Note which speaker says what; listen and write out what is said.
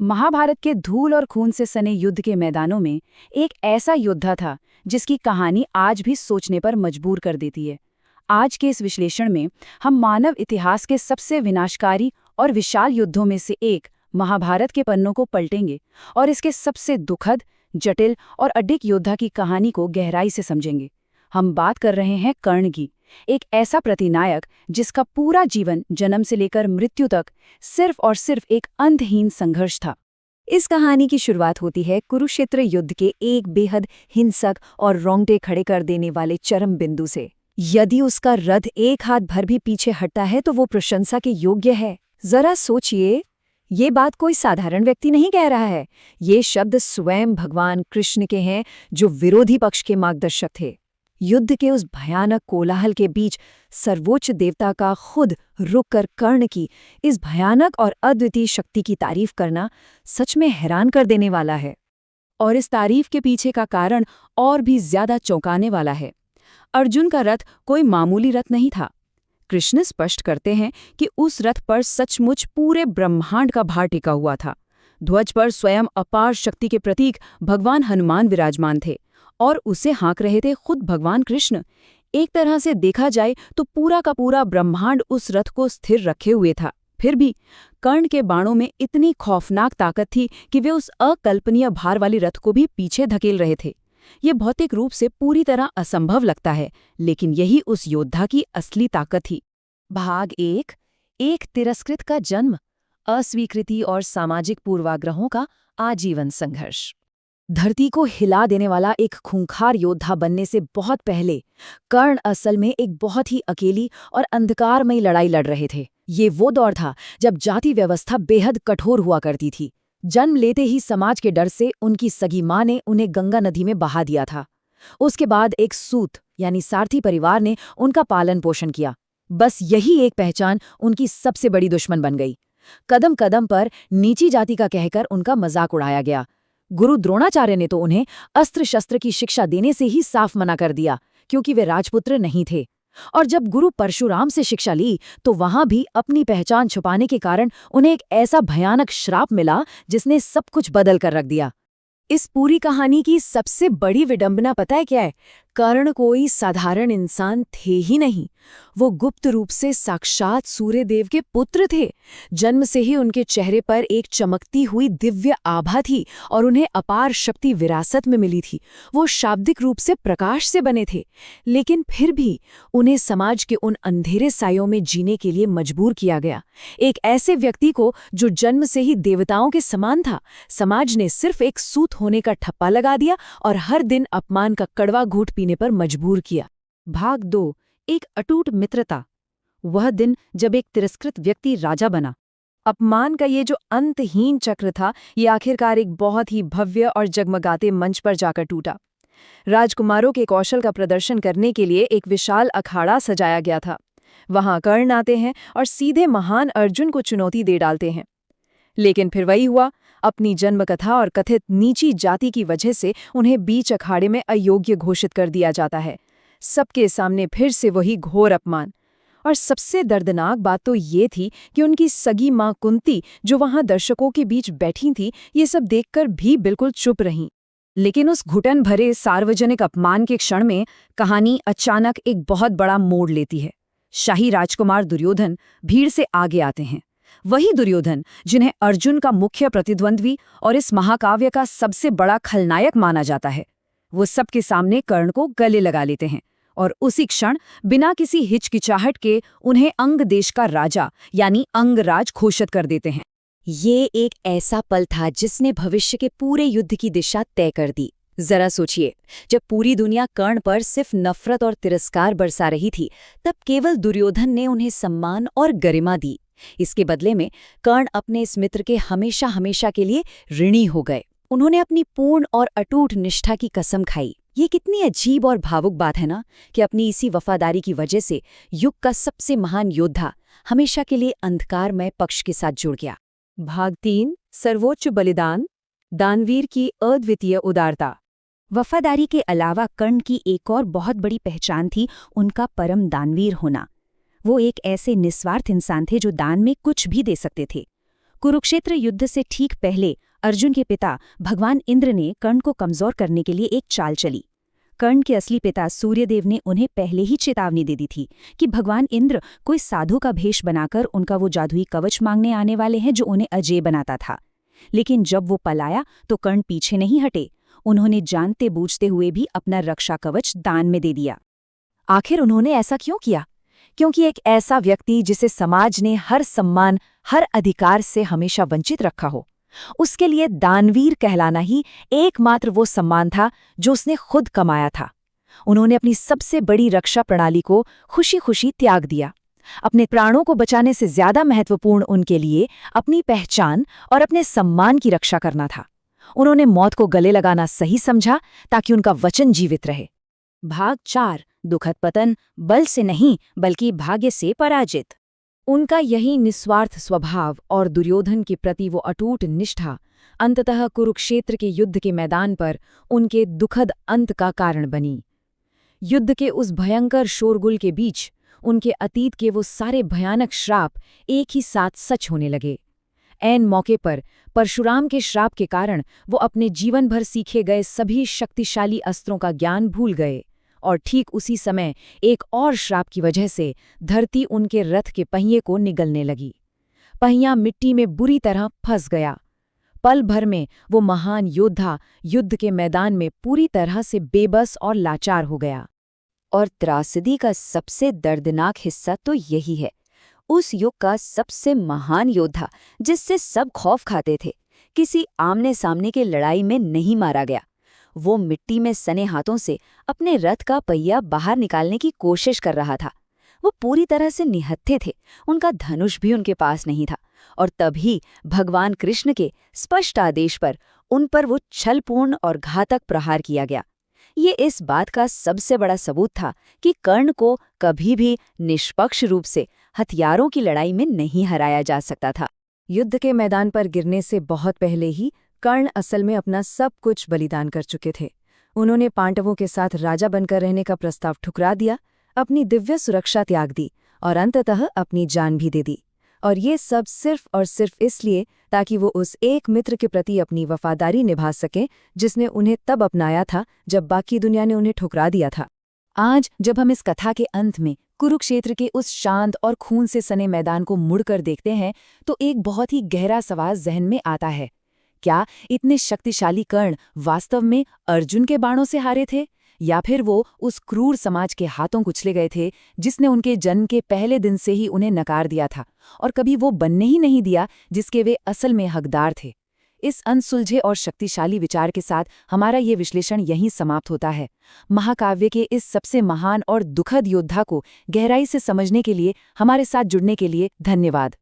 Speaker 1: महाभारत के धूल और खून से सने युद्ध के मैदानों में एक ऐसा योद्धा था जिसकी कहानी आज भी सोचने पर मजबूर कर देती है। आज के इस विश्लेषण में हम मानव इतिहास के सबसे विनाशकारी और विशाल युद्धों में से एक महाभारत के पन्नों को पलटेंगे और इसके सबसे दुखद, जटिल और अडिग योद्धा की कहानी को गहराई से समझेंगे। हम बात कर रहे हैं कर्ण की, एक ऐसा प्रतिनायक जिसका पूरा जीवन जन्म से लेकर मृत्यु तक सिर्फ और सिर्फ एक अंतहीन संघर्ष था।
Speaker 2: इस कहानी की शुरुआत होती है कुरुक्षेत्र युद्ध के एक बेहद हिंसक और रोंगटे खड़े कर देने वाले चरम बिंदु से। यदि उसका रथ एक हाथ भर भी पीछे हटता है तो वो प्रशंसा के योग्य है। जरा सोचिए, ये बात कोई साधारण व्यक्ति नहीं कह रहा है। ये शब्द स्वयं भगवान कृष्ण के हैं, जो विरोधी पक्ष के मार्गदर्शक थे। युद्ध के उस भयानक कोलाहल के बीच सर्वोच्च देवता का खुद रुककर कर्ण की इस भयानक और अद्वितीय शक्ति की तारीफ करना सच में हैरान कर देने वाला है।
Speaker 1: और इस तारीफ के पीछे का कारण और भी ज्यादा चौंकाने वाला है। अर्जुन का रथ कोई मामूली रथ नहीं था। कृष्ण स्पष्ट करते हैं कि उस रथ पर सचमुच पूरे ब्रह्मांड का भार टिका हुआ था। ध्वज पर स्वयं अपार शक्ति के प्रतीक भगवान हनुमान विराजमान थे और उसे हाँक रहे थे खुद भगवान कृष्ण। एक तरह से देखा जाए तो पूरा का पूरा ब्रह्मांड उस रथ को स्थिर रखे हुए था। फिर भी कर्ण के बाणों में इतनी खौफनाक ताकत थी कि वे उस अकल्पनीय भार वाले रथ को भी पीछे धकेल रहे थे। ये भौतिक रूप से पूरी तरह असंभव लगता है, लेकिन यही उस योद्धा की असली ताकत थी।
Speaker 2: भाग एक तिरस्कृत का जन्म, अस्वीकृति और सामाजिक पूर्वाग्रहों का आजीवन संघर्ष। धरती को हिला देने वाला एक खूंखार योद्धा बनने से बहुत पहले कर्ण असल में एक बहुत ही अकेली और अंधकारमयी लड़ाई लड़ रहे थे। ये वो दौर था जब जाति व्यवस्था बेहद कठोर हुआ करती थी। जन्म लेते ही समाज के डर से उनकी सगी माँ ने उन्हें गंगा नदी में बहा दिया था। उसके बाद एक सूत यानी सारथी परिवार ने उनका पालन पोषण किया। बस यही एक पहचान उनकी सबसे बड़ी दुश्मन बन गई। कदम कदम पर नीची जाति का कहकर उनका मजाक उड़ाया गया। गुरु द्रोणाचार्य ने तो उन्हें अस्त्र शस्त्र की शिक्षा देने से ही साफ मना कर दिया, क्योंकि वे राजपुत्र नहीं थे। और जब गुरु परशुराम से शिक्षा ली तो वहां भी अपनी पहचान छुपाने के कारण उन्हें एक ऐसा भयानक श्राप मिला जिसने सब कुछ बदल कर रख दिया। इस पूरी कहानी की सबसे बड़ी विडंबना पता है क्या है? कर्ण कोई साधारण इंसान थे ही नहीं, वो गुप्त रूप से साक्षात सूर्यदेव के पुत्र थे। जन्म से ही उनके चेहरे पर एक चमकती हुई दिव्य आभा थी और उन्हें अपार शक्ति विरासत में मिली थी। वो शाब्दिक रूप से प्रकाश से बने थे, लेकिन फिर भी उन्हें समाज के उन अंधेरे सायों में जीने के लिए मजबूर किया गया। एक ऐसे व्यक्ति को जो जन्म से ही देवताओं के समान था, समाज ने सिर्फ एक सूत होने का ठप्पा लगा दिया और हर दिन अपमान का कड़वा घूंट पीने पर मजबूर किया।
Speaker 1: भाग 2, एक अटूट मित्रता। वह दिन जब एक तिरस्कृत व्यक्ति राजा बना।
Speaker 2: अपमान का ये जो अंतहीन चक्र था, ये आखिरकार एक बहुत ही भव्य और जगमगाते मंच पर जाकर टूटा। राजकुमारों के कौशल का प्रदर्शन करने के लिए एक विशाल अखाड़ा सजाया गया था। वहां कर्ण आते हैं और सीधे महान अर्जुन को चुनौती दे डालते हैं। लेकिन फिर वही हुआ, अपनी जन्मकथा और कथित नीची जाति की वजह से उन्हें बीच अखाड़े में अयोग्य घोषित कर दिया जाता है। सबके सामने फिर से वही घोर अपमान। और सबसे दर्दनाक बात तो ये थी कि उनकी सगी माँ कुंती, जो वहां दर्शकों के बीच बैठी थी, ये सब देखकर भी बिल्कुल चुप रहीं।
Speaker 1: लेकिन उस घुटन भरे सार्वजनिक अपमान के क्षण में कहानी अचानक एक बहुत बड़ा मोड़ लेती है। शाही राजकुमार दुर्योधन भीड़ से आगे आते हैं। वही दुर्योधन जिन्हें अर्जुन का मुख्य प्रतिद्वंद्वी और इस महाकाव्य का सबसे बड़ा खलनायक माना जाता है। वो सबके सामने कर्ण को गले लगा लेते हैं और उसी क्षण बिना किसी हिचकिचाहट के उन्हें अंग देश का राजा यानी अंगराज घोषित कर देते हैं।
Speaker 2: ये एक ऐसा पल था जिसने भविष्य के पूरे युद्ध की दिशा तय कर दी। जरा सोचिए, जब पूरी दुनिया कर्ण पर सिर्फ नफरत और तिरस्कार बरसा रही थी, तब केवल दुर्योधन ने उन्हें सम्मान और गरिमा दी। इसके बदले में कर्ण अपने इस मित्र के हमेशा हमेशा के लिए ऋणी हो गए। उन्होंने अपनी पूर्ण और अटूट निष्ठा की कसम खाई। ये कितनी अजीब और भावुक बात है ना, कि अपनी इसी वफादारी की वजह से युग का सबसे महान योद्धा हमेशा के लिए अंधकारमय पक्ष के साथ जुड़ गया।
Speaker 1: भाग 3, सर्वोच्च बलिदान, दानवीर की अद्वितीय उदारता।
Speaker 2: वफादारी के अलावा कर्ण की एक और बहुत बड़ी पहचान थी उनका परम दानवीर होना। वो एक ऐसे निस्वार्थ इंसान थे जो दान में कुछ भी दे सकते थे। कुरुक्षेत्र युद्ध से ठीक पहले अर्जुन के पिता भगवान इंद्र ने कर्ण को कमजोर करने के लिए एक चाल चली। कर्ण के असली पिता सूर्यदेव ने उन्हें पहले ही चेतावनी दे दी थी कि भगवान इंद्र कोई साधु का भेष बनाकर उनका वो जादुई कवच मांगने आने वाले हैं जो उन्हें अजेय बनाता था। लेकिन जब वो पलाया तो कर्ण पीछे नहीं हटे। उन्होंने जानते बूझते हुए भी अपना रक्षा कवच दान में दे दिया। आखिर उन्होंने ऐसा क्यों किया? क्योंकि एक ऐसा व्यक्ति जिसे समाज ने हर सम्मान, हर अधिकार से हमेशा वंचित रखा हो, उसके लिए दानवीर कहलाना ही एकमात्र वो सम्मान था जो उसने खुद कमाया था। उन्होंने अपनी सबसे बड़ी रक्षा प्रणाली को खुशी खुशी त्याग दिया। अपने प्राणों को बचाने से ज्यादा महत्वपूर्ण उनके लिए अपनी पहचान और अपने सम्मान की रक्षा करना था। उन्होंने मौत को गले लगाना सही समझा ताकि उनका वचन जीवित रहे। भाग 4, दुखद पतन, बल से नहीं बल्कि भाग्य से पराजित। उनका यही निस्वार्थ स्वभाव और दुर्योधन के प्रति वो अटूट निष्ठा अंततः कुरुक्षेत्र के युद्ध के मैदान पर उनके दुखद अंत का कारण बनी। युद्ध के उस भयंकर शोरगुल के बीच उनके अतीत के वो सारे भयानक श्राप एक ही साथ सच होने लगे। ऐन मौके पर परशुराम के श्राप के कारण वो अपने जीवन भर सीखे गए सभी शक्तिशाली अस्त्रों का ज्ञान भूल गए, और ठीक उसी समय एक और श्राप की वजह से धरती उनके रथ के पहिए को निगलने लगी। पहिया मिट्टी में बुरी तरह फंस गया। पल भर में वो महान योद्धा युद्ध के मैदान में पूरी तरह से बेबस और लाचार हो गया।
Speaker 1: और त्रासदी का सबसे दर्दनाक हिस्सा तो यही है, उस युग का सबसे महान योद्धा जिससे सब खौफ खाते थे, किसी आमने सामने की लड़ाई में नहीं मारा गया। वो मिट्टी में सने हाथों से अपने रथ का पहिया बाहर निकालने की कोशिश कर रहा था। वो पूरी तरह से निहत्थे थे, उनका धनुष भी उनके पास नहीं था, और तभी भगवान कृष्ण के स्पष्ट आदेश पर उन पर वो छलपूर्ण और घातक प्रहार किया गया। ये इस बात का सबसे बड़ा सबूत था कि कर्ण को कभी भी निष्पक्ष रूप से हथियारों की लड़ाई में नहीं हराया जा सकता था।
Speaker 2: युद्ध के मैदान पर गिरने से बहुत पहले ही कर्ण असल में अपना सब कुछ बलिदान कर चुके थे। उन्होंने पांडवों के साथ राजा बनकर रहने का प्रस्ताव ठुकरा दिया, अपनी दिव्य सुरक्षा त्याग दी और अंततः अपनी जान भी दे दी। और ये सब सिर्फ और सिर्फ इसलिए ताकि वो उस एक मित्र के प्रति अपनी वफादारी निभा सकें जिसने उन्हें तब अपनाया था जब बाकी दुनिया ने उन्हें ठुकरा दिया था। आज जब हम इस कथा के अंत में कुरुक्षेत्र के उस शांत और खून से सने मैदान को मुड़कर देखते हैं तो एक बहुत ही गहरा सवाल जहन में आता है। क्या इतने शक्तिशाली कर्ण वास्तव में अर्जुन के बाणों से हारे थे, या फिर वो उस क्रूर समाज के हाथों कुचले गए थे जिसने उनके जन्म के पहले दिन से ही उन्हें नकार दिया था और कभी वो बनने ही नहीं दिया जिसके वे असल में हकदार थे? इस अनसुलझे और शक्तिशाली विचार के साथ हमारा ये विश्लेषण यहीं समाप्त होता है। महाकाव्य के इस सबसे महान और दुखद योद्धा को गहराई से समझने के लिए हमारे साथ जुड़ने के लिए धन्यवाद।